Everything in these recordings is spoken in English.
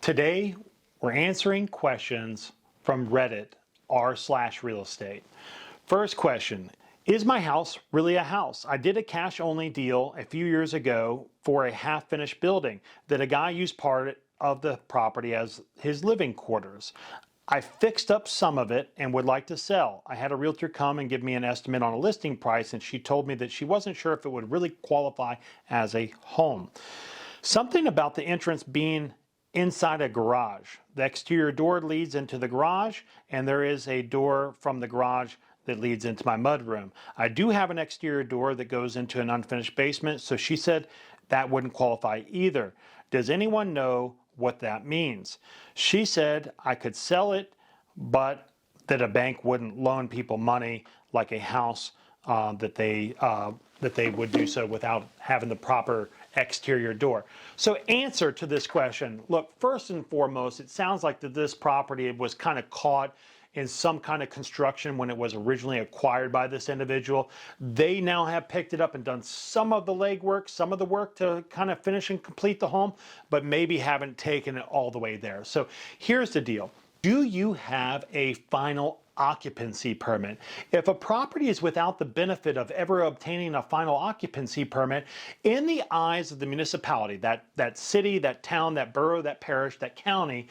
Today, we're answering questions from Reddit r/real estate. First question, is my house really a house? I did a cash-only deal a few years ago for a half-finished building that a guy used part of the property as his living quarters. I fixed up some of it and would like to sell. I had a realtor come and give me an estimate on a listing price, and she told me that she wasn't sure if it would really qualify as a home. Something about the entrance being inside a garage. The exterior door leads into the garage, and there is a door from the garage that leads into my mudroom. I do have an exterior door that goes into an unfinished basement, so she said that wouldn't qualify either. Does anyone know what that means? She said I could sell it, but that a bank wouldn't loan people money like a house that they would do so without having the proper exterior door. So answer to this question, look, first and foremost, it sounds like that this property was kind of caught in some kind of construction when it was originally acquired by this individual. They now have picked it up and done some of the legwork, some of the work to kind of finish and complete the home, but maybe haven't taken it all the way there. So here's the deal. Do you have a final occupancy permit? If a property is without the benefit of ever obtaining a final occupancy permit, in the eyes of the municipality, that city, that town, that borough, that parish, that county,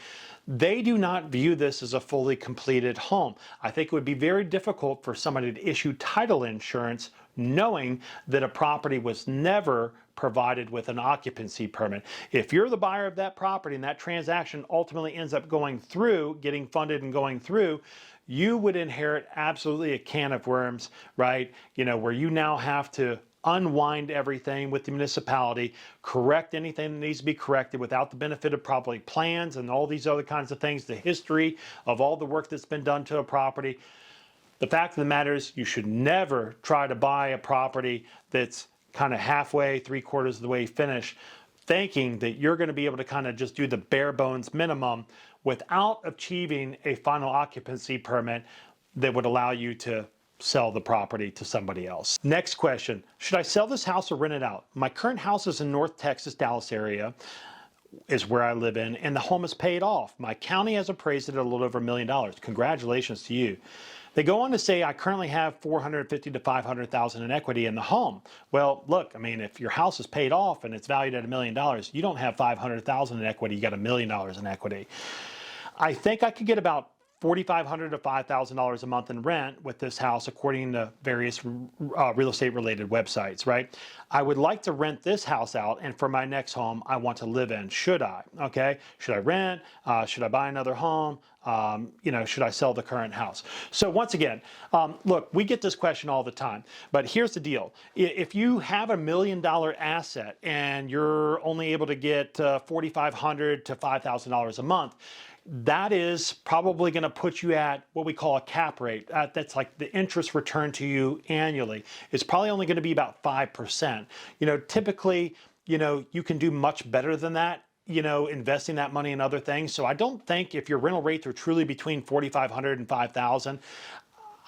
they do not view this as a fully completed home. I think it would be very difficult for somebody to issue title insurance knowing that a property was never provided with an occupancy permit. If you're the buyer of that property and that transaction ultimately ends up going through, getting funded and going through, you would inherit absolutely a can of worms, right? Where you now have to unwind everything with the municipality, correct anything that needs to be corrected without the benefit of probably plans and all these other kinds of things, the history of all the work that's been done to a property. The fact of the matter is you should never try to buy a property that's kind of halfway, 3/4 of the way finished, thinking that you're going to be able to kind of just do the bare bones minimum without achieving a final occupancy permit that would allow you to sell the property to somebody else. Next question, should I sell this house or rent it out? My current house is in North Texas, Dallas area, is where I live in, and the home is paid off. My county has appraised it at a little over $1 million. Congratulations to you. They go on to say I currently have $450,000 to $500,000 in equity in the home. Well, look, I mean, if your house is paid off and it's valued at $1 million, you don't have $500,000 in equity, you got $1 million in equity. I think I could get about $4,500 to $5,000 a month in rent with this house, according to various real estate related websites, right? I would like to rent this house out, and for my next home, I want to live in. Should I? Okay. Should I rent? Should I buy another home? Should I sell the current house? So once again, look, we get this question all the time, but here's the deal. If you have $1 million asset and you're only able to get $4,500 to $5,000 a month, that is probably going to put you at what we call a cap rate. That's like the interest return to you annually. It's probably only going to be about 5%. Typically, you can do much better than that, investing that money in other things. So I don't think if your rental rates are truly between $4,500 and $5,000,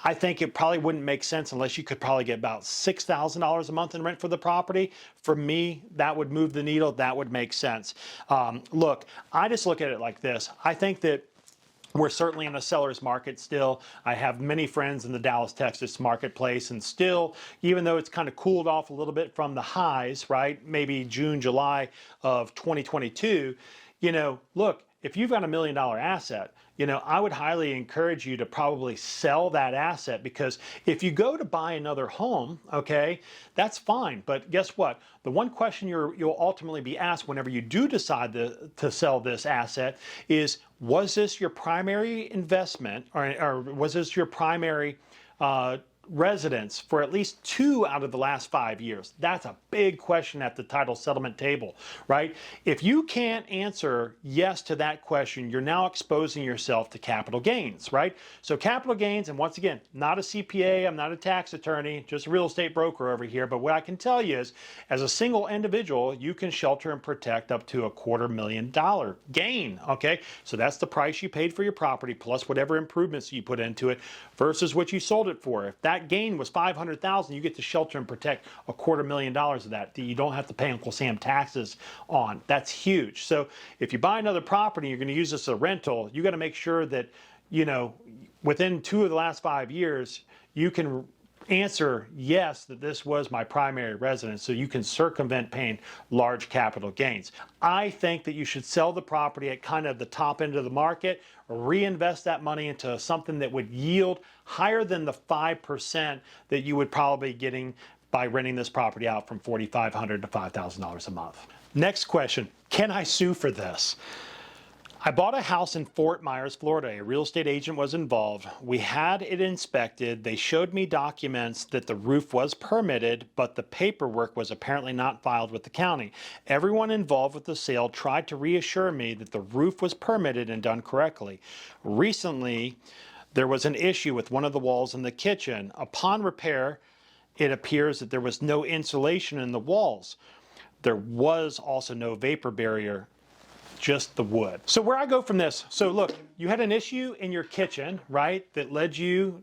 I think it probably wouldn't make sense unless you could probably get about $6,000 a month in rent for the property. For me, that would move the needle. That would make sense. Look, I just look at it like this. I think that we're certainly in a seller's market still. I have many friends in the Dallas, Texas marketplace, and still, even though it's kind of cooled off a little bit from the highs, right? Maybe June, July of 2022, look, if you've got $1 million asset, I would highly encourage you to probably sell that asset, because if you go to buy another home, okay, that's fine. But guess what? The one question you'll ultimately be asked whenever you do decide to sell this asset is, was this your primary investment, or was this your primary residence for at least 2 out of the last 5 years? That's a big question at the title settlement table, right? If you can't answer yes to that question, you're now exposing yourself to capital gains, right? So capital gains, and once again, not a CPA, I'm not a tax attorney, just a real estate broker over here, but what I can tell you is, as a single individual, you can shelter and protect up to $250,000 gain, okay? So that's the price you paid for your property plus whatever improvements you put into it versus what you sold it for. If that that gain was $500,000, you get to shelter and protect $250,000 of that you don't have to pay Uncle Sam taxes on. That's huge. So if you buy another property, you're going to use this as a rental, you got to make sure that, within 2 of the last 5 years, you can answer yes, that this was my primary residence, so you can circumvent paying large capital gains. I think that you should sell the property at kind of the top end of the market, reinvest that money into something that would yield higher than the 5% that you would probably be getting by renting this property out from $4,500 to $5,000 a month. Next question, can I sue for this? I bought a house in Fort Myers, Florida. A real estate agent was involved. We had it inspected. They showed me documents that the roof was permitted, but the paperwork was apparently not filed with the county. Everyone involved with the sale tried to reassure me that the roof was permitted and done correctly. Recently, there was an issue with one of the walls in the kitchen. Upon repair, it appears that there was no insulation in the walls. There was also no vapor barrier, just the wood. So where I go from this, so look, you had an issue in your kitchen, right, that led you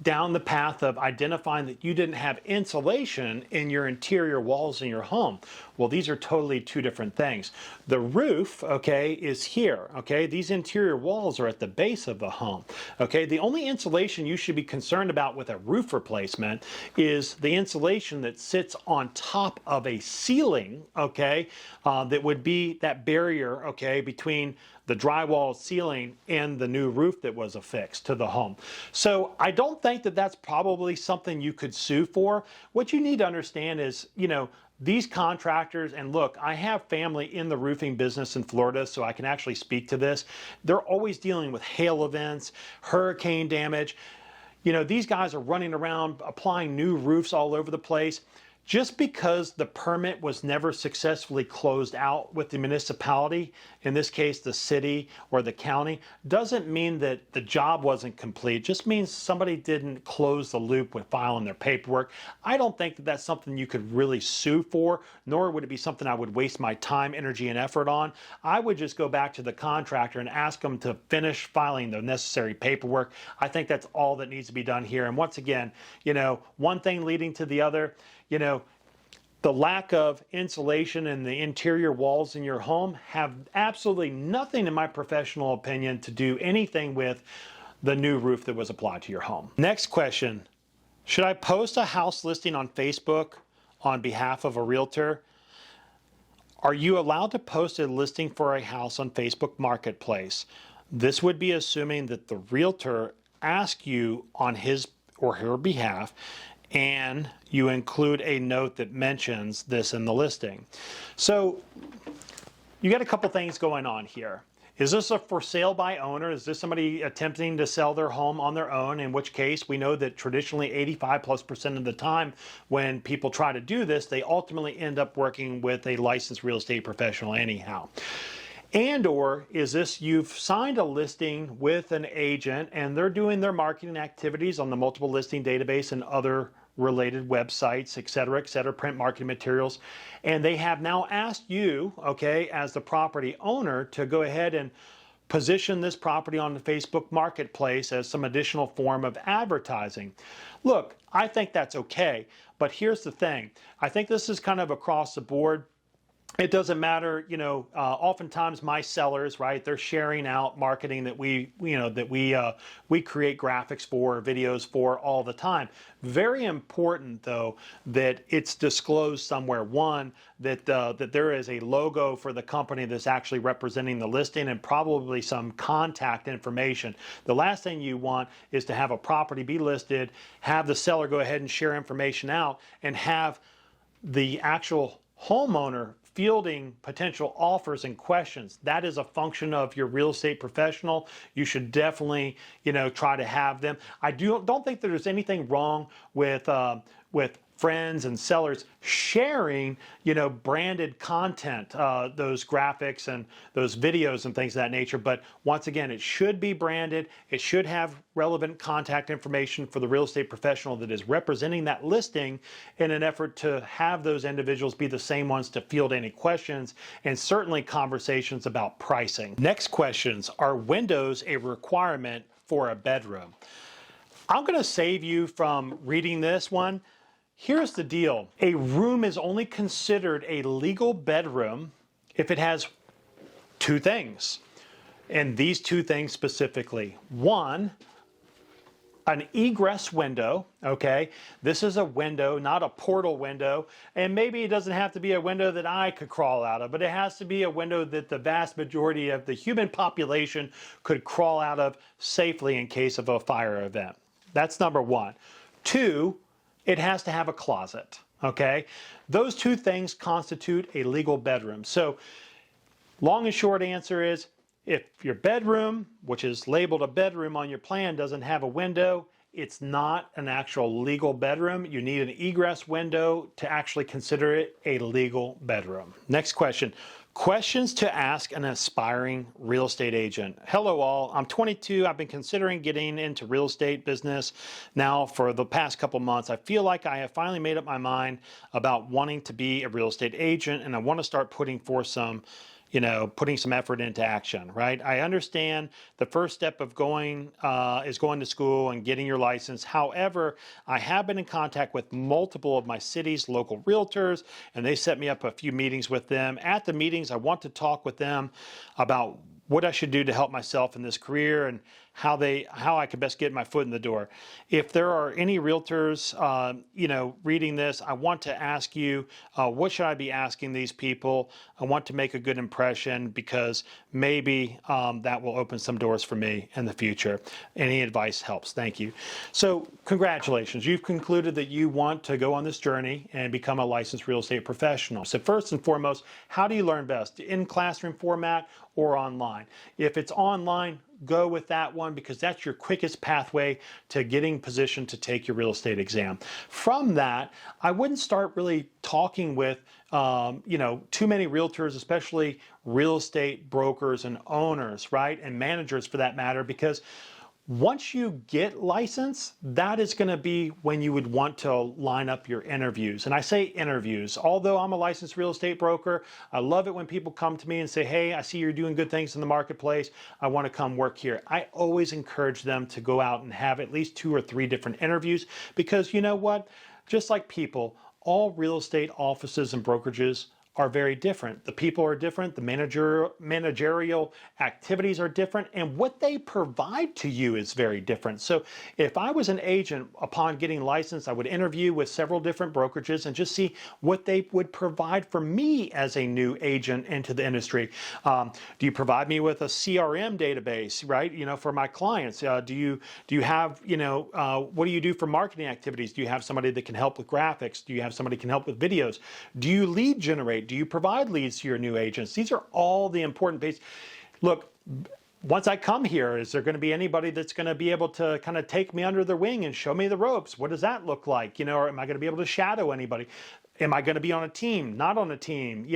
down the path of identifying that you didn't have insulation in your interior walls in your home. Well, these are totally two different things. The roof, okay, is here, okay? These interior walls are at the base of the home, okay? The only insulation you should be concerned about with a roof replacement is the insulation that sits on top of a ceiling, okay, that would be that barrier, okay, between the drywall ceiling and the new roof that was affixed to the home. So I don't think that that's probably something you could sue for. What you need to understand is, these contractors, and look, I have family in the roofing business in Florida, so I can actually speak to this. They're always dealing with hail events, hurricane damage. These guys are running around applying new roofs all over the place. Just because the permit was never successfully closed out with the municipality, in this case the city or the county, doesn't mean that the job wasn't complete. It just means somebody didn't close the loop with filing their paperwork. I don't think that that's something you could really sue for, nor would it be something I would waste my time, energy, and effort on. I would just go back to the contractor and ask them to finish filing the necessary paperwork. I think that's all that needs to be done here. And once again, one thing leading to the other. The lack of insulation in the interior walls in your home have absolutely nothing, in my professional opinion, to do anything with the new roof that was applied to your home. Next question, should I post a house listing on Facebook on behalf of a realtor? Are you allowed to post a listing for a house on Facebook Marketplace? This would be assuming that the realtor asks you on his or her behalf, and you include a note that mentions this in the listing. So you got a couple things going on here. Is this a for sale by owner? Is this somebody attempting to sell their home on their own? In which case, we know that traditionally 85+% of the time when people try to do this, they ultimately end up working with a licensed real estate professional anyhow. And or is this you've signed a listing with an agent and they're doing their marketing activities on the multiple listing database and other related websites, et cetera, print marketing materials. And they have now asked you, okay, as the property owner, to go ahead and position this property on the Facebook Marketplace as some additional form of advertising. Look, I think that's okay, but here's the thing. I think this is kind of across the board. It doesn't matter, oftentimes my sellers, right, they're sharing out marketing that we create graphics for, videos for all the time. Very important, though, that it's disclosed somewhere. One, that there is a logo for the company that's actually representing the listing and probably some contact information. The last thing you want is to have a property be listed, have the seller go ahead and share information out, and have the actual homeowner fielding potential offers and questions. That is a function of your real estate professional. You should definitely, try to have them. I don't think that there's anything wrong with friends and sellers sharing, branded content, those graphics and those videos and things of that nature. But once again, it should be branded. It should have relevant contact information for the real estate professional that is representing that listing in an effort to have those individuals be the same ones to field any questions and certainly conversations about pricing. Next questions, are windows a requirement for a bedroom? I'm going to save you from reading this one. Here's the deal. A room is only considered a legal bedroom if it has two things. And these two things specifically. One, an egress window, okay? This is a window, not a portal window. And maybe it doesn't have to be a window that I could crawl out of, but it has to be a window that the vast majority of the human population could crawl out of safely in case of a fire event. That's number one. Two, it has to have a closet, okay? Those two things constitute a legal bedroom. So long and short answer is, if your bedroom, which is labeled a bedroom on your plan, doesn't have a window, it's not an actual legal bedroom. You need an egress window to actually consider it a legal bedroom. Next question. Questions to ask an aspiring real estate agent. Hello all, I'm 22. I've been considering getting into real estate business now for the past couple months. I feel like I have finally made up my mind about wanting to be a real estate agent, and I want to start putting forth some putting some effort into action, right? I understand the first step of going is going to school and getting your license. However, I have been in contact with multiple of my city's local realtors, and they set me up a few meetings with them. At the meetings, I want to talk with them about what I should do to help myself in this career and how I can best get my foot in the door. If there are any realtors, reading this, I want to ask you, what should I be asking these people? I want to make a good impression because maybe that will open some doors for me in the future. Any advice helps. Thank you. So congratulations. You've concluded that you want to go on this journey and become a licensed real estate professional. So first and foremost, how do you learn best? In classroom format or online? If it's online, go with that one because that's your quickest pathway to getting positioned to take your real estate exam. From that, I wouldn't start really talking with too many realtors, especially real estate brokers and owners, right? And managers for that matter, because once you get licensed, that is going to be when you would want to line up your interviews. And I say interviews, although I'm a licensed real estate broker, I love it when people come to me and say, hey, I see you're doing good things in the marketplace. I want to come work here. I always encourage them to go out and have at least 2 or 3 different interviews because you know what? Just like people, all real estate offices and brokerages are very different. The people are different, the managerial activities are different, and what they provide to you is very different. So if I was an agent, upon getting licensed, I would interview with several different brokerages and just see what they would provide for me as a new agent into the industry. Do you provide me with a CRM database, right? For my clients? Do you have, what do you do for marketing activities? Do you have somebody that can help with graphics? Do you have somebody that can help with videos? Do you lead generate? Do you provide leads to your new agents? These are all the important basics. Look, once I come here, is there going to be anybody that's going to be able to kind of take me under their wing and show me the ropes? What does that look like? Or am I going to be able to shadow anybody? Am I going to be on a team? Not on a team?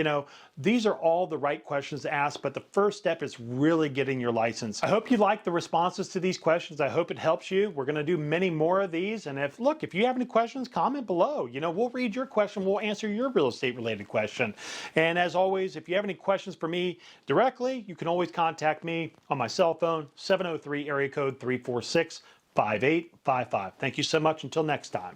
These are all the right questions to ask, but the first step is really getting your license. I hope you like the responses to these questions. I hope it helps you. We're going to do many more of these. And if you have any questions, comment below. We'll read your question. We'll answer your real estate related question. And as always, if you have any questions for me directly, you can always contact me on my cell phone, 703 area code 346-5855. Thank you so much. Until next time.